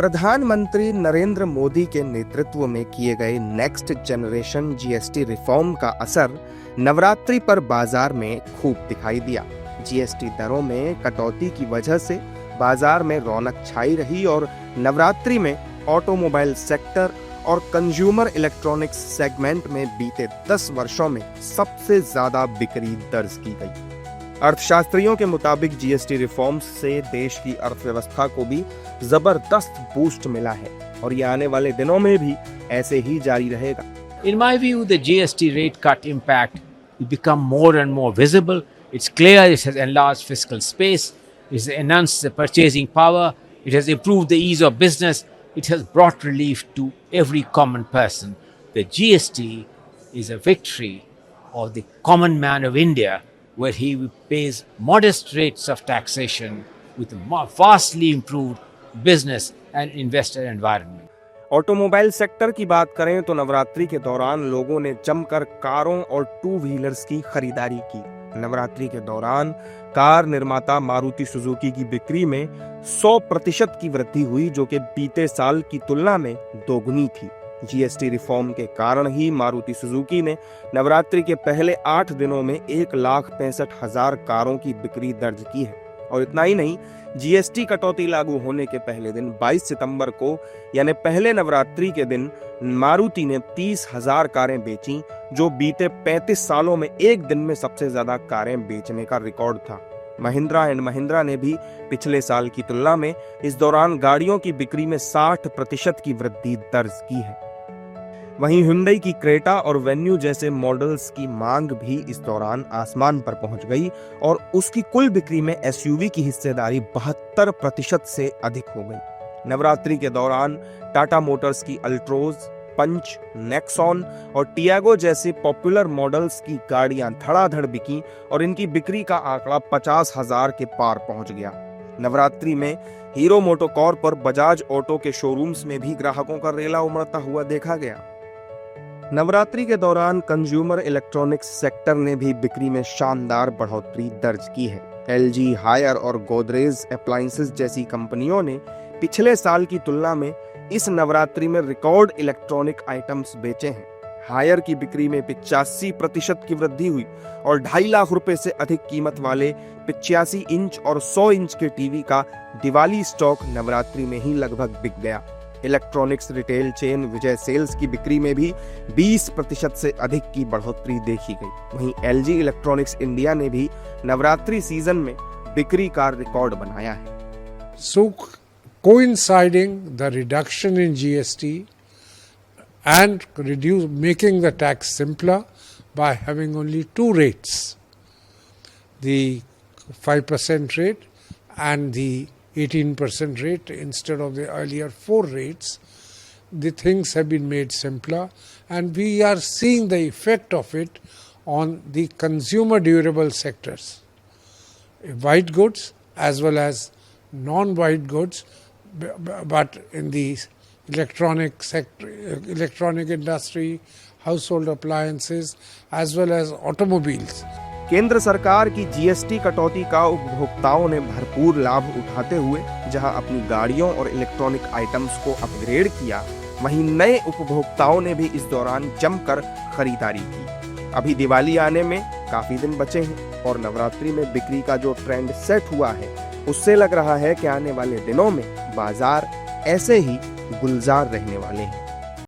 प्रधानमंत्री नरेंद्र मोदी के नेतृत्व में किए गए नेक्स्ट जनरेशन जीएसटी रिफॉर्म का असर नवरात्रि पर बाजार में खूब दिखाई दिया। जीएसटी दरों में कटौती की वजह से बाजार में रौनक छाई रही और नवरात्रि में ऑटोमोबाइल सेक्टर और कंज्यूमर इलेक्ट्रॉनिक्स सेगमेंट में बीते 10 वर्षों में सबसे ज्यादा बिक्री दर्ज की गई। अर्थशास्त्रियों के मुताबिक जीएसटी रिफॉर्म्स से देश की अर्थव्यवस्था को भी जबरदस्त बूस्ट मिला है और ये आने वाले दिनों में भी ऐसे ही जारी रहेगा। In my view, the GST rate cut impact will become more and more visible. It's clear it has enlarged fiscal space, it has enhanced the purchasing power, it has improved the ease of business, it has brought relief to every common person. The GST is a victory of the common man of India, where he pays modest rates of taxation with a vastly improved business and investor environment. Automobile sector की बात करें तो नवरात्रि के दौरान लोगों ने जमकर कारों और टू व्हीलर्स की खरीदारी की। नवरात्रि के दौरान कार निर्माता मारुति सुजुकी की बिक्री में 100% की वृद्धि हुई, जो कि बीते साल की तुलना में दोगुनी थी। जीएसटी रिफॉर्म के कारण ही मारुति सुजुकी ने नवरात्रि के पहले 8 दिनों में 1,65,000 कारों की बिक्री दर्ज की है। और इतना ही नहीं, जीएसटी कटौती लागू होने के पहले दिन 22 सितंबर को यानी पहले नवरात्रि के दिन मारुति ने 30,000 कारें बेची, जो बीते 35 सालों में एक दिन में सबसे ज्यादा कारें बेचने का रिकॉर्ड था। महिंद्रा एंड महिंद्रा ने भी पिछले साल की तुलना में इस दौरान गाड़ियों की बिक्री में 60% की वृद्धि दर्ज की है। वहीं हुंडई की क्रेटा और वेन्यू जैसे मॉडल्स की मांग भी इस दौरान आसमान पर पहुंच गई और उसकी कुल बिक्री में एसयूवी की हिस्सेदारी 72% से अधिक हो गई। नवरात्रि के दौरान टाटा मोटर्स की अल्ट्रोज, पंच, नेक्सॉन और टियागो जैसे पॉपुलर मॉडल्स की गाड़ियां धड़ाधड़ बिकी और इनकी बिक्री का आंकड़ा 50,000 के पार पहुंच गया। नवरात्रि में हीरो मोटोकॉर्प और बजाज ऑटो के शोरूम्स में भी ग्राहकों का रेला उमड़ता हुआ देखा गया। नवरात्रि के दौरान कंज्यूमर इलेक्ट्रॉनिक्स सेक्टर ने भी बिक्री में शानदार बढ़ोतरी दर्ज की है। एलजी, हायर और गोदरेज अप्लायंसेस जैसी कंपनियों ने पिछले साल की तुलना में इस नवरात्रि में रिकॉर्ड इलेक्ट्रॉनिक आइटम्स बेचे हैं। हायर की बिक्री में 85% की वृद्धि हुई और 2.5 लाख रुपए से अधिक कीमत वाले 85 इंच और 100 इंच के टीवी का दिवाली स्टॉक नवरात्रि में ही लगभग बिक गया। इलेक्ट्रॉनिक्स रिटेल चेन विजय सेल्स की बिक्री में भी 20% से अधिक की बढ़ोतरी देखी गई। वहीं एलजी इलेक्ट्रॉनिक्स इंडिया ने भी नवरात्रि सीजन में बिक्री का रिकॉर्ड बनाया है। So coinciding the reduction in GST and making the tax simpler by having only 2 rates, the 5% rate and the 18% rate instead of the earlier 4 rates, the things have been made simpler and we are seeing the effect of it on the consumer durable sectors, white goods as well as non-white goods, but in the electronic sector, electronic industry, household appliances as well as automobiles. केंद्र सरकार की GST कटौती का उपभोक्ताओं ने भरपूर लाभ उठाते हुए जहां अपनी गाड़ियों और इलेक्ट्रॉनिक आइटम्स को अपग्रेड किया, वहीं नए उपभोक्ताओं ने भी इस दौरान जमकर खरीदारी की। अभी दिवाली आने में काफी दिन बचे हैं और नवरात्रि में बिक्री का जो ट्रेंड सेट हुआ है, उससे लग रहा है कि आने वाले दिनों में बाजार ऐसे ही गुलजार रहने वाले हैं।